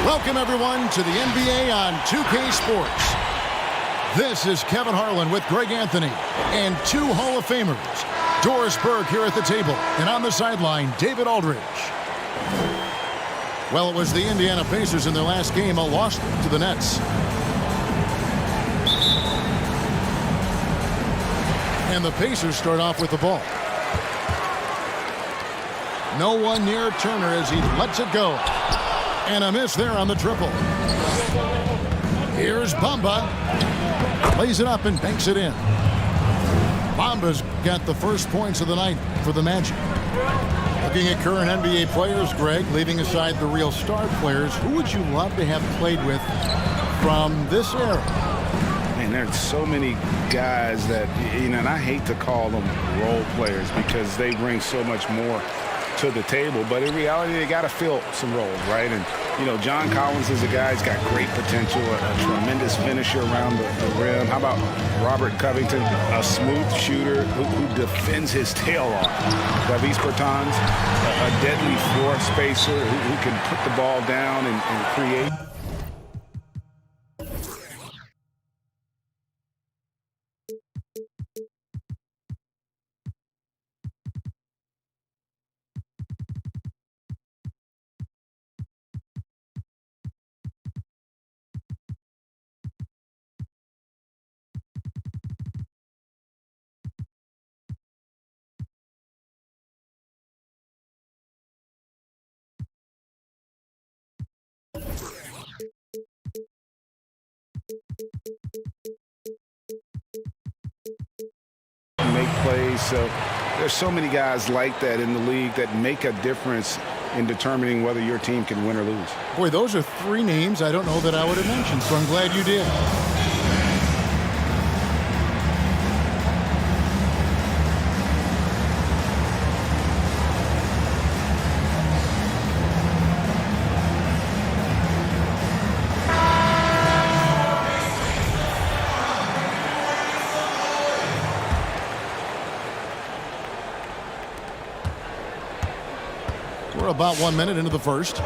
Welcome, everyone, to the NBA on 2K Sports. This is Kevin Harlan with Greg Anthony and two Hall of Famers, Doris Burke here at the table, and on the sideline, David Aldridge. Well, it was the Indiana Pacers in their last game, a loss to the Nets. And the Pacers start off with the ball. No one near Turner as he lets it go. And a miss there on the triple. Here's Bamba. Lays it up and banks it in. Bamba's got the first points of the night for the Magic. Looking at current NBA players, Greg, leaving aside the real star players, who would you love to have played with from this era? Man, there's so many guys that, and I hate to call them role players because they bring so much more to the table, but in reality they got to fill some roles, right? And John Collins is a guy who's got great potential, a tremendous finisher around the rim. How about Robert Covington, a smooth shooter who defends his tail off? Davis Bertans, a deadly floor spacer who can put the ball down and create. Make plays. So there's so many guys like that in the league that make a difference in determining whether your team can win or lose. Boy, those are three names I don't know that I would have mentioned, so I'm glad you did. We're about 1 minute into the first.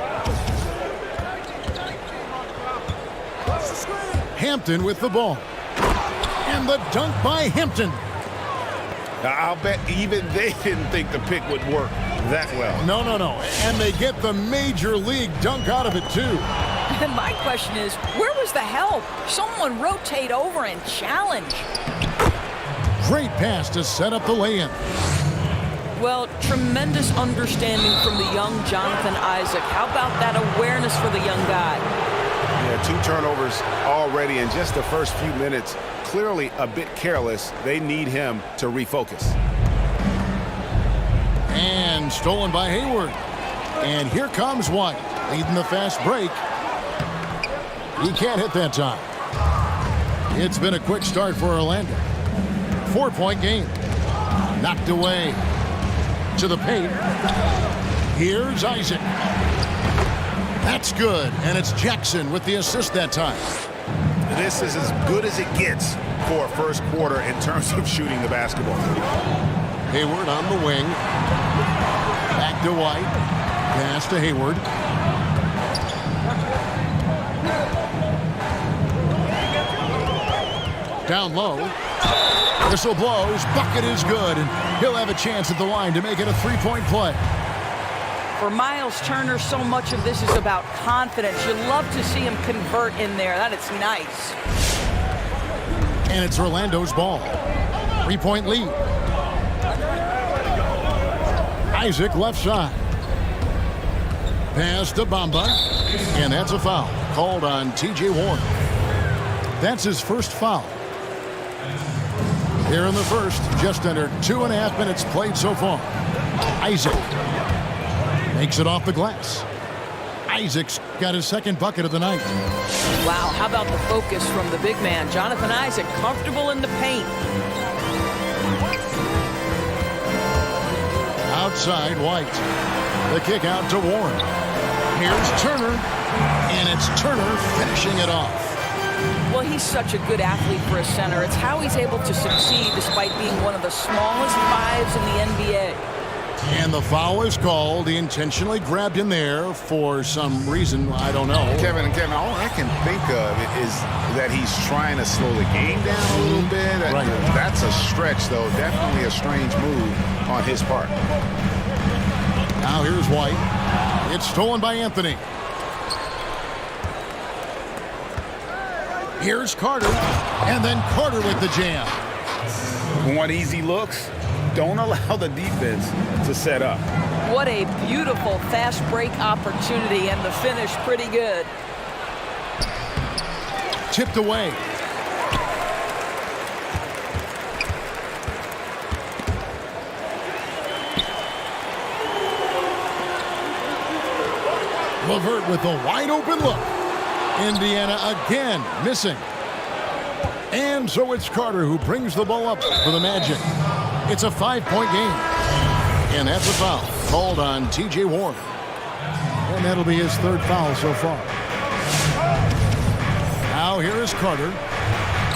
Hampton with the ball. And the dunk by Hampton. I'll bet even they didn't think the pick would work that well. No. And they get the major league dunk out of it, too. And my question is, where was the help? Someone rotate over and challenge. Great pass to set up the lay-in. Well, tremendous understanding from the young Jonathan Isaac. How about that awareness for the young guy? Yeah, 2 turnovers already in just the first few minutes. Clearly a bit careless. They need him to refocus. And stolen by Hayward. And here comes White, leading the fast break. He can't hit that time. It's been a quick start for Orlando. 4-point game. Knocked away. To the paint. Here's Isaac. That's good, and it's Jackson with the assist that time. This is as good as it gets for a first quarter in terms of shooting the basketball. Hayward on the wing. Back to White. Pass to Hayward. Down low. Whistle blows. Bucket is good, and he'll have a chance at the line to make it a 3-point play. For Miles Turner, so much of this is about confidence. You love to see him convert in there. That is nice. And it's Orlando's ball. 3-point lead. Isaac left side. Pass to Bamba. And that's a foul called on T.J. Warren. That's his first foul. Here in the first, just under 2.5 minutes played so far. Isaac makes it off the glass. Isaac's got his second bucket of the night. Wow, how about the focus from the big man? Jonathan Isaac comfortable in the paint. Outside, White. The kick out to Warren. Here's Turner. And it's Turner finishing it off. Well, he's such a good athlete for a center. It's how he's able to succeed despite being one of the smallest 5s in the NBA. And the foul is called. He intentionally grabbed him there for some reason. I don't know. Kevin, all I can think of is that he's trying to slow the game down a little bit. Right. That's a stretch, though. Definitely a strange move on his part. Now here's White. It's stolen by Anthony. Here's Carter. And then Carter with the jam. Want easy looks? Don't allow the defense to set up. What a beautiful fast break opportunity, and the finish pretty good. Tipped away. LeVert with a wide open look. Indiana again missing. And so it's Carter who brings the ball up for the Magic. It's a 5-point game. And that's a foul called on T.J. Warren. And that'll be his third foul so far. Now here is Carter.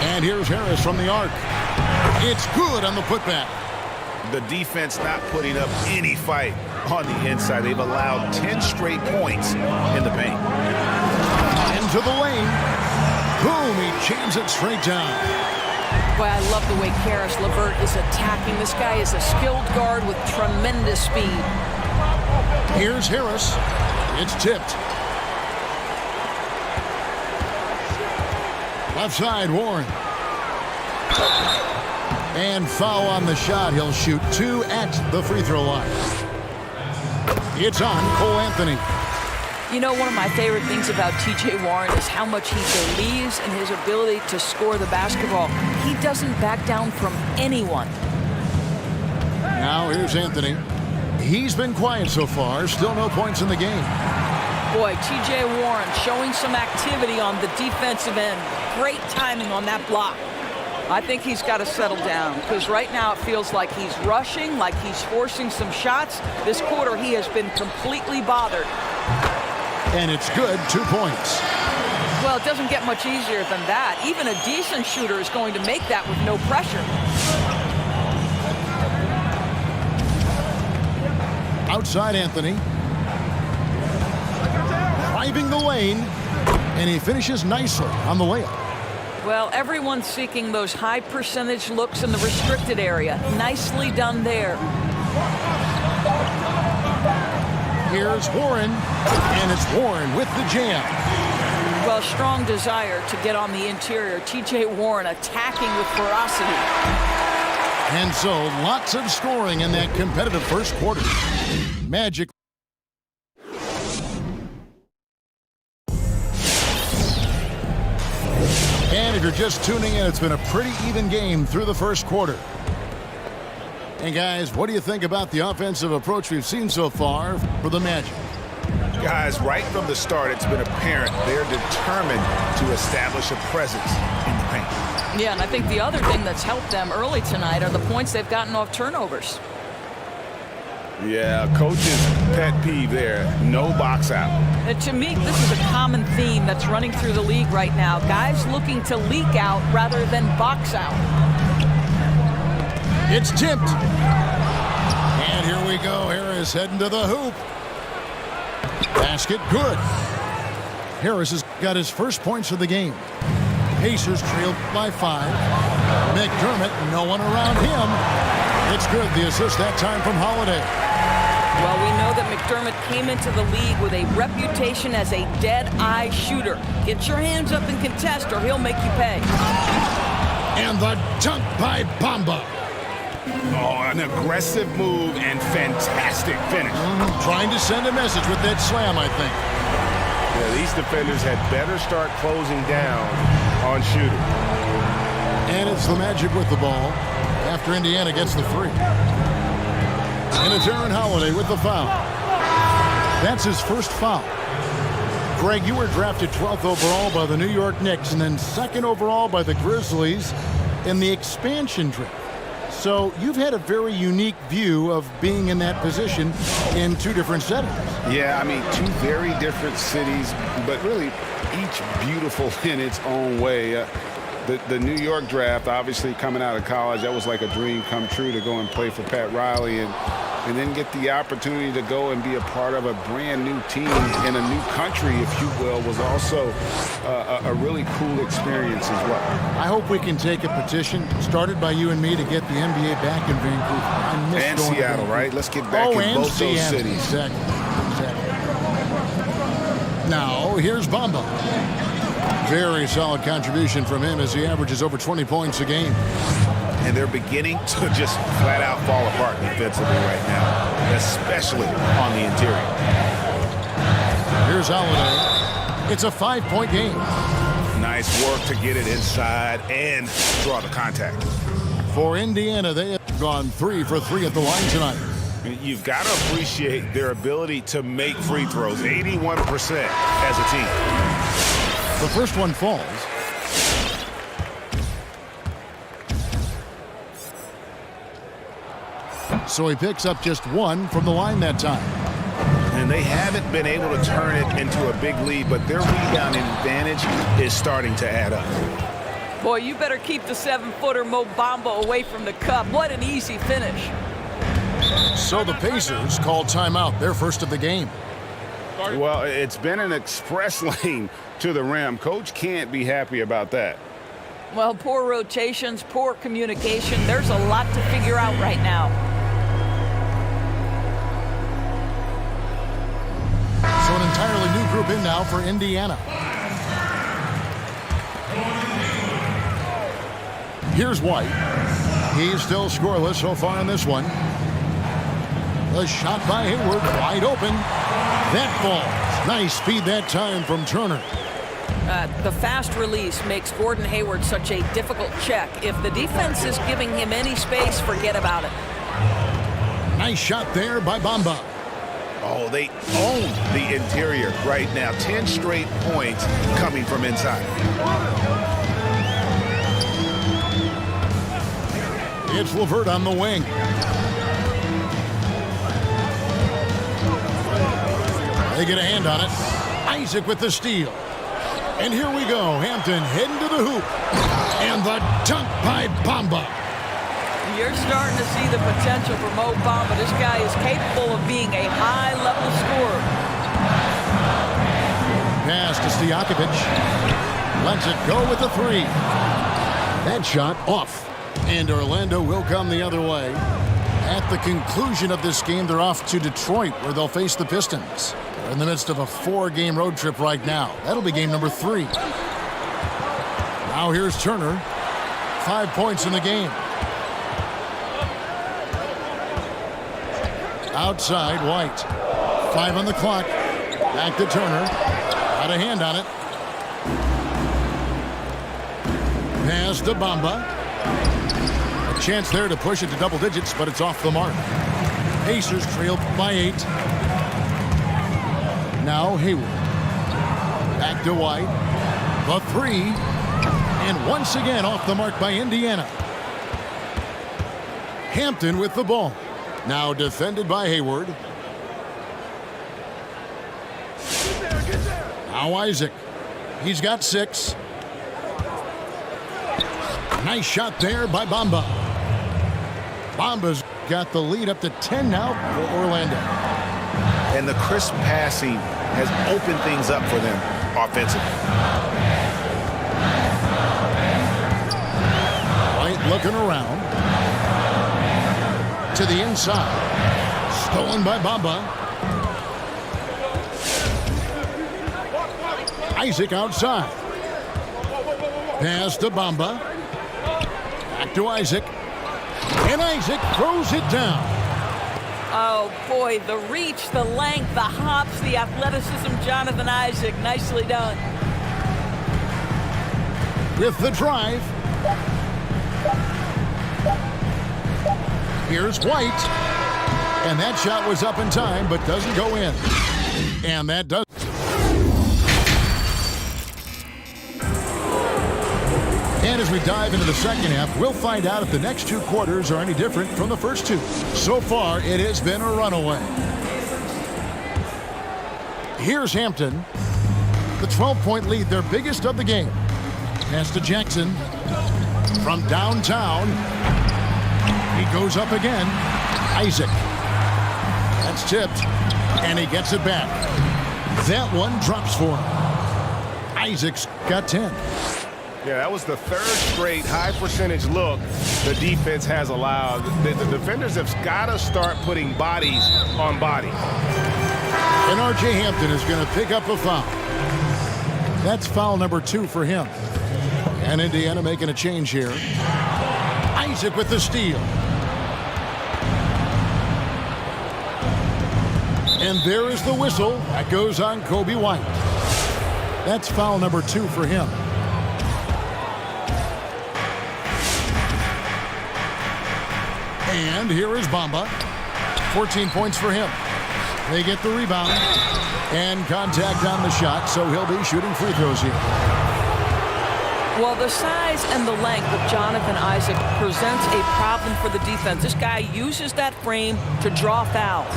And here's Harris from the arc. It's good on the putback. The defense not putting up any fight on the inside. They've allowed 10 straight points in the paint. Into the lane. Boom, he jams it straight down. Boy, I love the way Karis LeVert is attacking. This guy is a skilled guard with tremendous speed. Here's Harris. It's tipped. Left side, Warren. And foul on the shot. He'll shoot 2 at the free throw line. It's on Cole Anthony. You know, one of my favorite things about T.J. Warren is how much he believes in his ability to score the basketball. He doesn't back down from anyone. Now here's Anthony. He's been quiet so far. Still no points in the game. Boy, T.J. Warren showing some activity on the defensive end. Great timing on that block. I think he's got to settle down because right now it feels like he's rushing, like he's forcing some shots. This quarter he has been completely bothered. And it's good, 2 points. Well, it doesn't get much easier than that. Even a decent shooter is going to make that with no pressure. Outside Anthony. Driving the lane. And he finishes nicely on the layup. Well, everyone's seeking those high percentage looks in the restricted area. Nicely done there. Here's Warren, and it's Warren with the jam. Well, strong desire to get on the interior. T.J. Warren attacking with ferocity. And so, lots of scoring in that competitive first quarter. Magic. And if you're just tuning in, it's been a pretty even game through the first quarter. And guys, what do you think about the offensive approach we've seen so far for the Magic? Guys, right from the start, it's been apparent they're determined to establish a presence in the paint. Yeah, and I think the other thing that's helped them early tonight are the points they've gotten off turnovers. Yeah, coach's pet peeve there, no box out. And to me, this is a common theme that's running through the league right now. Guys looking to leak out rather than box out. It's tipped. And here we go. Harris heading to the hoop. Basket good. Harris has got his first points of the game. Pacers trailed by 5. McDermott, no one around him. It's good. The assist that time from Holiday. Well, we know that McDermott came into the league with a reputation as a dead-eye shooter. Get your hands up and contest or he'll make you pay. And the dunk by Bamba. Oh, an aggressive move and fantastic finish. Trying to send a message with that slam, I think. Yeah, these defenders had better start closing down on shooting. And it's the Magic with the ball after Indiana gets the free. And it's Aaron Holiday with the foul. That's his first foul. Greg, you were drafted 12th overall by the New York Knicks and then 2nd overall by the Grizzlies in the expansion draft. So you've had a very unique view of being in that position in 2 different settings. Yeah, I mean, 2 very different cities, but really each beautiful in its own way. The New York draft, obviously coming out of college, that was like a dream come true to go and play for Pat Riley. And and then get the opportunity to go and be a part of a brand new team in a new country, if you will, was also a really cool experience as well. I hope we can take a petition started by you and me to get the NBA back in Vancouver. I miss And going to Seattle, Vancouver. right? Let's get back in both those cities. Exactly. Now, here's Bamba. Very solid contribution from him as he averages over 20 points a game. And they're beginning to just flat out fall apart defensively right now, especially on the interior. Here's Holiday. It's a 5-point game. Nice work to get it inside and draw the contact. For Indiana, they have gone 3 for 3 at the line tonight. You've got to appreciate their ability to make free throws, 81% as a team. The first one falls. So he picks up just 1 from the line that time. And they haven't been able to turn it into a big lead, but their rebounding advantage is starting to add up. Boy, you better keep the 7-footer Mo Bamba away from the cup. What an easy finish. So the Pacers call timeout, their first of the game. Well, it's been an express lane to the rim. Coach can't be happy about that. Well, poor rotations, poor communication. There's a lot to figure out right now. So an entirely new group in now for Indiana. Here's White. He's still scoreless so far in this one. The shot by Hayward, wide open. That falls. Nice speed that time from Turner. The fast release makes Gordon Hayward such a difficult check. If the defense is giving him any space, forget about it. Nice shot there by Bamba. Oh, they own the interior right now. 10 straight points coming from inside. It's LeVert on the wing. They get a hand on it. Isaac with the steal. And here we go. Hampton heading to the hoop. And the dunk by Bamba. You're starting to see the potential for Mo Bamba. This guy is capable of being a high-level scorer. Pass to Stojakovic. Lets it go with the 3. That shot off. And Orlando will come the other way. At the conclusion of this game, they're off to Detroit, where they'll face the Pistons. They're in the midst of a 4-game road trip right now. That'll be game number 3. Now here's Turner. 5 points in the game. Outside, White. 5 on the clock. Back to Turner. Got a hand on it. Pass to Bamba. A chance there to push it to double digits, but it's off the mark. Pacers trail by 8. Now Hayward. Back to White. The 3. And once again off the mark by Indiana. Hampton with the ball. Now defended by Hayward. Now Isaac. He's got 6. Nice shot there by Bamba. Bamba's got the lead up to 10 now for Orlando. And the crisp passing has opened things up for them offensively. White looking around. To the inside. Stolen by Bamba. Isaac outside. Pass to Bamba. Back to Isaac. And Isaac throws it down. Oh, boy, the reach, the length, the hops, the athleticism, Jonathan Isaac. Nicely done. With the drive. Here's White. And that shot was up in time, but doesn't go in. And that does. And as we dive into the second half, we'll find out if the next 2 quarters are any different from the first 2. So far, it has been a runaway. Here's Hampton. The 12-point lead, their biggest of the game. Pass to Jackson. From downtown. He goes up again. Isaac. That's tipped, and he gets it back. That one drops for him. Isaac's got 10. Yeah, that was the third straight high-percentage look the defense has allowed. The defenders have got to start putting bodies on bodies. And R.J. Hampton is going to pick up a foul. That's foul number 2 for him. And Indiana making a change here. Isaac with the steal. And there is the whistle. That goes on Kobe White. That's foul number 2 for him. And here is Bamba. 14 points for him. They get the rebound. And contact on the shot, so he'll be shooting free throws here. Well, the size and the length of Jonathan Isaac presents a problem for the defense. This guy uses that frame to draw fouls.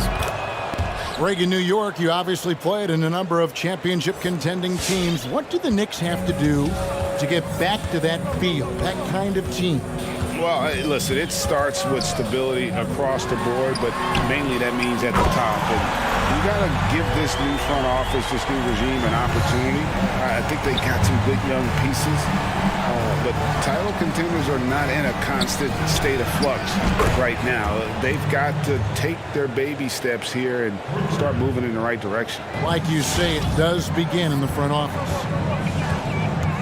Reagan, New York, you obviously played in a number of championship contending teams. What do the Knicks have to do to get back to that feel, that kind of team? Well, listen, it starts with stability across the board, but mainly that means at the top. And you got to give this new front office, this new regime, an opportunity. I think they got some good young pieces, but title contenders are not in a constant state of flux right now. They've got to take their baby steps here and start moving in the right direction. Like you say, it does begin in the front office.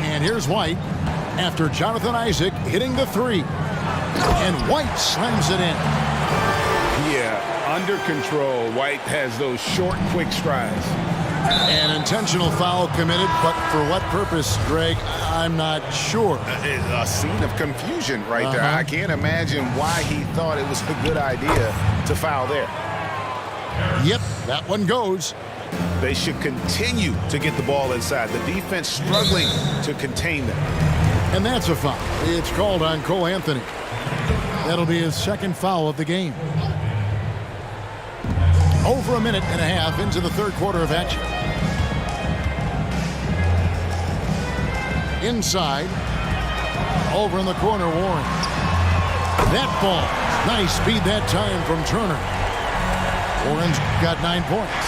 And here's White after Jonathan Isaac hitting the 3. And White slams it in. Yeah, under control. White has those short, quick strides. An intentional foul committed, but for what purpose, Greg, I'm not sure. A scene of confusion right there. I can't imagine why he thought it was a good idea to foul there. Yep, that one goes. They should continue to get the ball inside. The defense struggling to contain them. And that's a foul. It's called on Cole Anthony. That'll be his second foul of the game. Over a minute and a half into the third quarter of action. Inside. Over in the corner, Warren. That ball. Nice speed that time from Turner. Warren's got 9 points.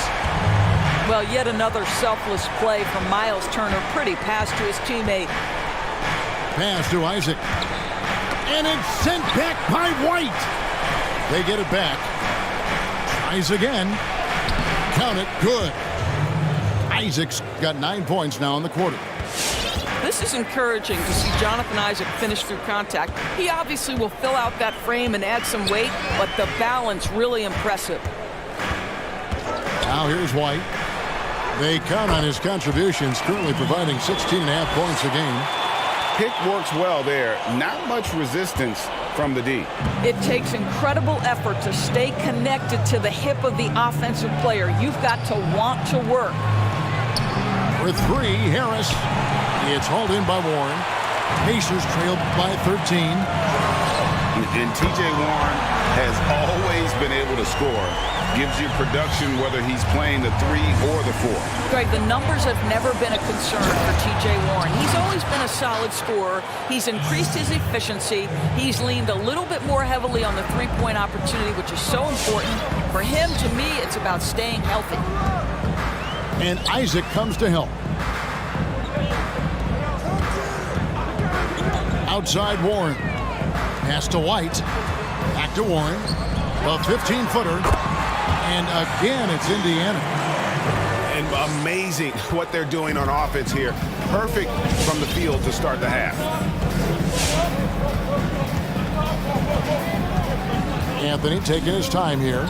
Well, yet another selfless play from Miles Turner. Pretty pass to his teammate. Pass to Isaac. And it's sent back by White. They get it back. Tries again. Count it. Good. Isaac's got 9 points now in the quarter. This is encouraging to see Jonathan Isaac finish through contact. He obviously will fill out that frame and add some weight, but the balance really impressive. Now here's White. They count on his contributions, currently providing 16.5 points a game. Pick works well there. Not much resistance from the D. It takes incredible effort to stay connected to the hip of the offensive player. You've got to want to work. For 3, Harris. It's hauled in by Warren. Pacers trailed by 13. And T.J. Warren has always been able to score. Gives you production whether he's playing the 3 or the 4. Greg, the numbers have never been a concern for T.J. Warren. He's always been a solid scorer. He's increased his efficiency. He's leaned a little bit more heavily on the three-point opportunity, which is so important. For him, to me, it's about staying healthy. And Isaac comes to help. Outside Warren. Pass to White. Back to Warren. A 15-footer. And again, it's Indiana. And amazing what they're doing on offense here. Perfect from the field to start the half. Anthony taking his time here.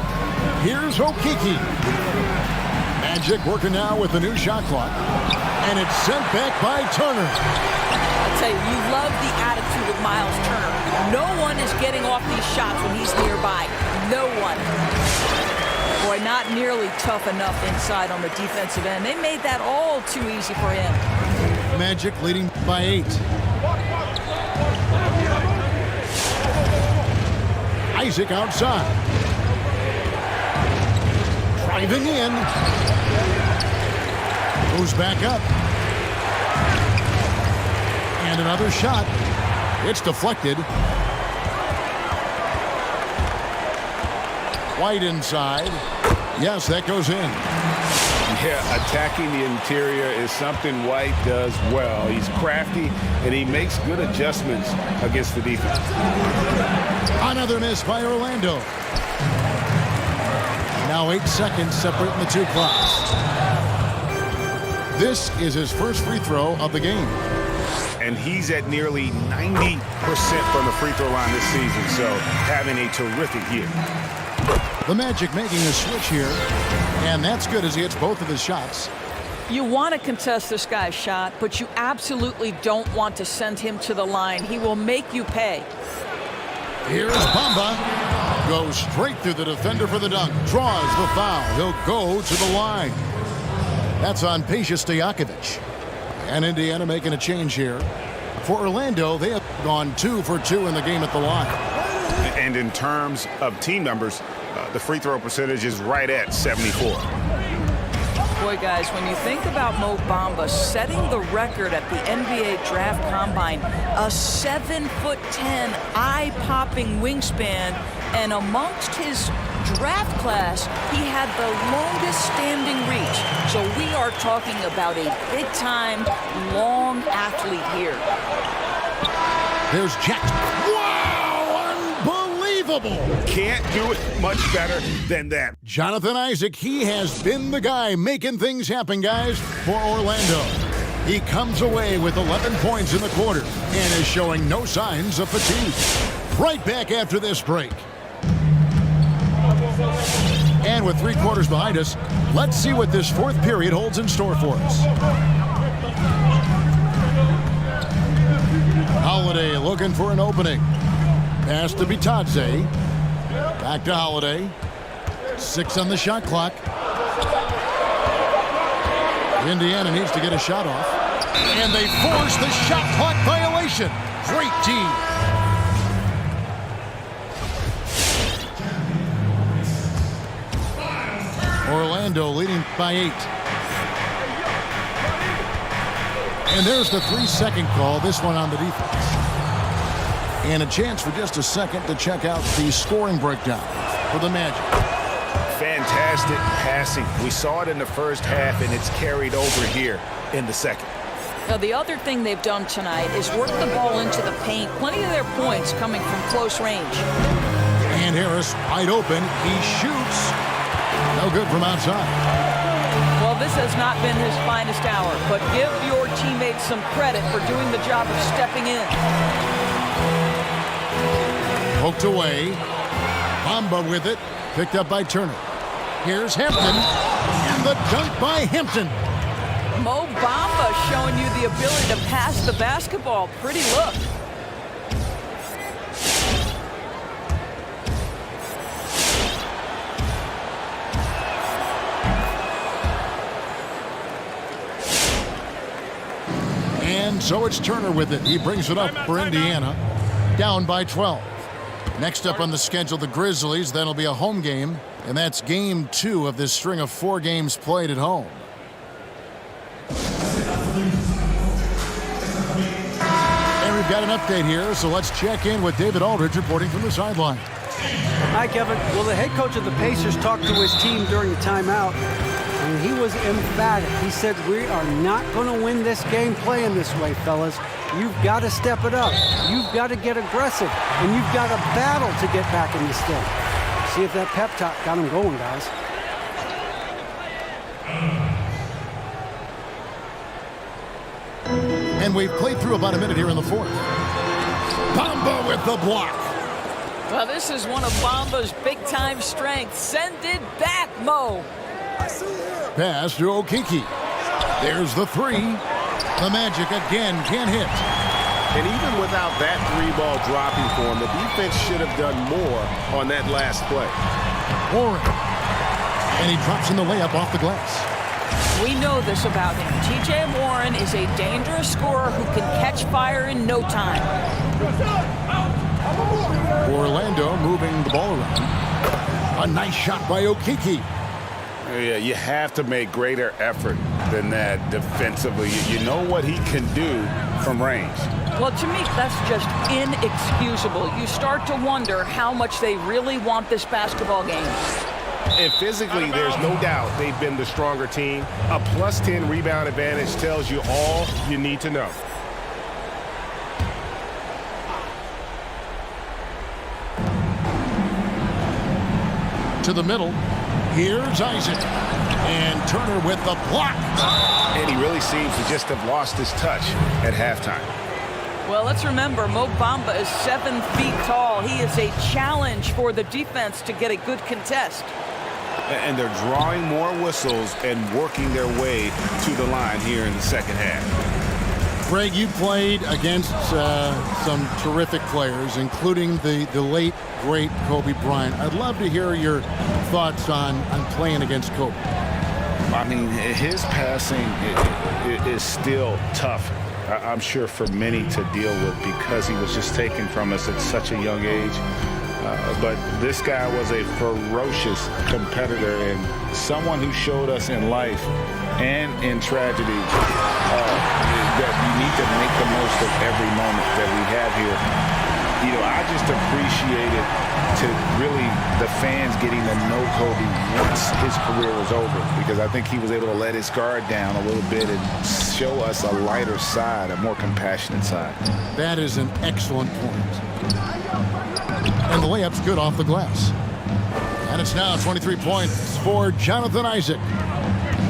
Here's Okeke. Magic working now with the new shot clock. And it's sent back by Turner. I'll tell you love the attitude of Miles Turner. No one is getting off these shots when he's nearby. No one. Boy, not nearly tough enough inside on the defensive end. They made that all too easy for him. Magic leading by 8. Isaac outside. Driving in. Goes back up. And another shot. It's deflected. White inside. Yes, that goes in. Yeah, attacking the interior is something White does well. He's crafty, and he makes good adjustments against the defense. Another miss by Orlando. Now 8 seconds separating the two clocks. This is his first free throw of the game. And he's at nearly 90% from the free throw line this season, so having a terrific year. The Magic making a switch here, and that's good as he hits both of his shots. You want to contest this guy's shot, but you absolutely don't want to send him to the line. He will make you pay. Here's Bamba. Goes straight through the defender for the dunk. Draws the foul. He'll go to the line. That's on Peja Stojakovic. And Indiana making a change here. For Orlando, they have gone 2 for 2 in the game at the line. And in terms of team numbers, the free throw percentage is right at 74. Boy, guys, when you think about Mo Bamba setting the record at the NBA Draft Combine, a 7'10", eye-popping wingspan, and amongst his draft class, he had the longest standing reach. So we are talking about a big-time, long athlete here. There's Jackson. Can't do it much better than that. Jonathan Isaac, he has been the guy making things happen, guys, for Orlando. He comes away with 11 points in the quarter and is showing no signs of fatigue. Right back after this break. And with 3 quarters behind us, let's see what this fourth period holds in store for us. Holiday looking for an opening. Pass to Bitadze. Back to Holiday. 6 on the shot clock. Indiana needs to get a shot off. And they force the shot clock violation. Great team. Orlando leading by 8. And there's the 3-second call. This one on the defense. And a chance for just a second to check out the scoring breakdown for the Magic. Fantastic passing. We saw it in the first half, and it's carried over here in the second. Now, the other thing they've done tonight is work the ball into the paint. Plenty of their points coming from close range. And Harris wide open. He shoots. No good from outside. Well, this has not been his finest hour, but give your teammates some credit for doing the job of stepping in. Poked away. Bamba with it. Picked up by Turner. Here's Hampton. And the dunk by Hampton. Mo Bamba showing you the ability to pass the basketball. Pretty look. And so it's Turner with it. He brings it up for Indiana. Down by 12. Next up on the schedule, the Grizzlies. That'll be a home game, and that's game 2 of this string of 4 games played at home. And we've got an update here, so let's check in with David Aldridge reporting from the sideline. Hi, Kevin. Well, the head coach of the Pacers talked to his team during the timeout, and he was emphatic. He said, we are not going to win this game playing this way, fellas. You've got to step it up. You've got to get aggressive, and you've got to battle to get back in this game. See if that pep talk got him going, guys. And we've played through about a minute here in the fourth. Bamba with the block. Well, this is one of Bamba's big-time strengths. Send it back, Mo. Pass to Okeke. There's the 3. The Magic again can't hit. And even without that 3-ball dropping for him, the defense should have done more on that last play. Warren. And he drops in the layup off the glass. We know this about him. T.J. Warren is a dangerous scorer who can catch fire in no time. Orlando moving the ball around. A nice shot by Okeke. Yeah, you have to make greater effort than that defensively. You know what he can do from range. Well, to me, that's just inexcusable. You start to wonder how much they really want this basketball game. And physically, there's no doubt they've been the stronger team. A +10 rebound advantage tells you all you need to know. To the middle. Here's Isaac. And Turner with the block. And he really seems to just have lost his touch at halftime. Well, let's remember, Mo Bamba is 7 feet tall. He is a challenge for the defense to get a good contest. And they're drawing more whistles and working their way to the line here in the second half. Greg, you played against some terrific players, including the late, great Kobe Bryant. I'd love to hear your thoughts on playing against Kobe. I mean, his passing is still tough, I'm sure, for many to deal with because he was just taken from us at such a young age. But this guy was a ferocious competitor and someone who showed us in life and in tragedy that you need to make the most of every moment that we have here. You know, I just appreciate it to really the fans getting to know Kobe once his career was over, because I think he was able to let his guard down a little bit and show us a lighter side, a more compassionate side. That is an excellent point. And the layup's good off the glass. And it's now 23 points for Jonathan Isaac.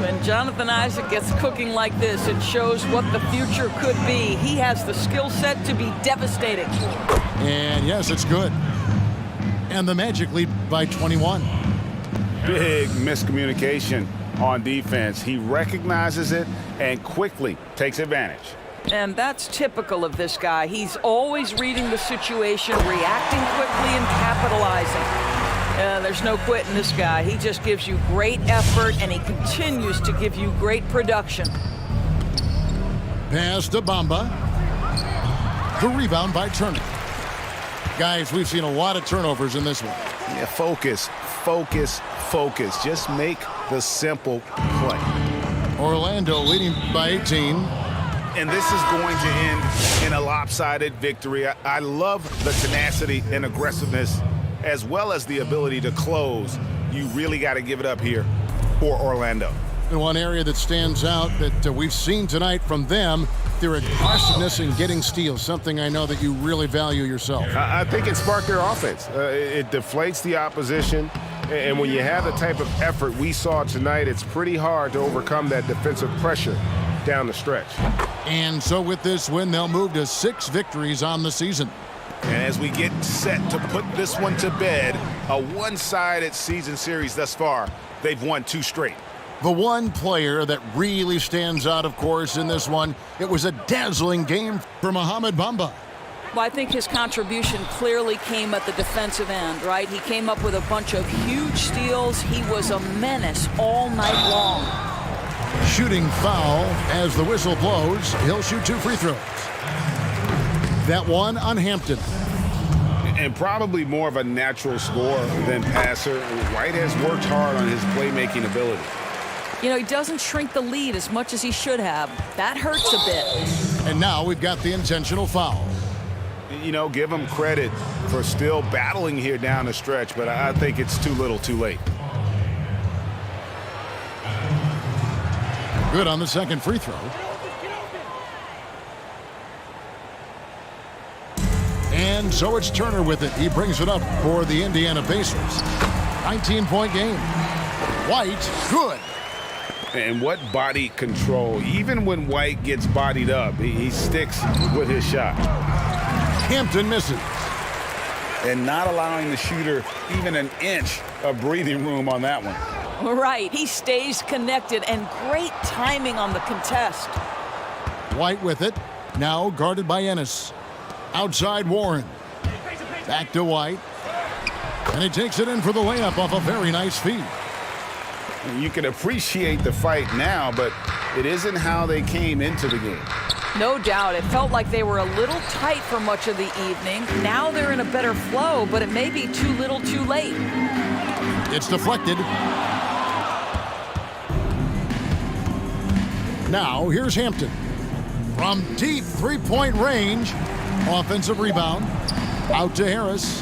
When Jonathan Isaac gets cooking like this, it shows what the future could be. He has the skill set to be devastating. And yes, it's good. And the Magic lead by 21. Big miscommunication on defense. He recognizes it and quickly takes advantage. And that's typical of this guy. He's always reading the situation, reacting quickly, and capitalizing. There's no quitting this guy. He just gives you great effort, and he continues to give you great production. Pass to Bamba. The rebound by Turner. Guys, we've seen a lot of turnovers in this one. Yeah, focus, focus, focus. Just make the simple play. Orlando leading by 18. And this is going to end in a lopsided victory. I love the tenacity and aggressiveness, as well as the ability to close. You really got to give it up here for Orlando. And one area that stands out that we've seen tonight from them, their aggressiveness in getting steals, something I know that you really value yourself. I think it sparked their offense. It deflates the opposition. And when you have the type of effort we saw tonight, it's pretty hard to overcome that defensive pressure down the stretch. And so with this win, they'll move to 6 victories on the season. And as we get set to put this one to bed, a one-sided season series thus far, they've won 2 straight. The one player that really stands out, of course, in this one, it was a dazzling game for Mohamed Bamba. Well, I think his contribution clearly came at the defensive end, right? He came up with a bunch of huge steals. He was a menace all night long. Shooting foul as the whistle blows. He'll shoot 2 free throws. That one on Hampton. And probably more of a natural scorer than passer. White has worked hard on his playmaking ability. You know, he doesn't shrink the lead as much as he should have. That hurts a bit. And now we've got the intentional foul. You know, give him credit for still battling here down the stretch, but I think it's too little too late. Good on the second free throw. And so it's Turner with it. He brings it up for the Indiana Pacers. 19-point game. White, good. And what body control. Even when White gets bodied up, he sticks with his shot. Hampton misses. And not allowing the shooter even an inch of breathing room on that one. Right. He stays connected, and great timing on the contest. White with it. Now guarded by Ennis. Outside Warren. Back to White. And he takes it in for the layup off a very nice feed. You can appreciate the fight now, but it isn't how they came into the game. No doubt. It felt like they were a little tight for much of the evening. Now they're in a better flow, but it may be too little too late. It's deflected. Now here's Hampton. From deep three-point range. Offensive rebound. Out to Harris.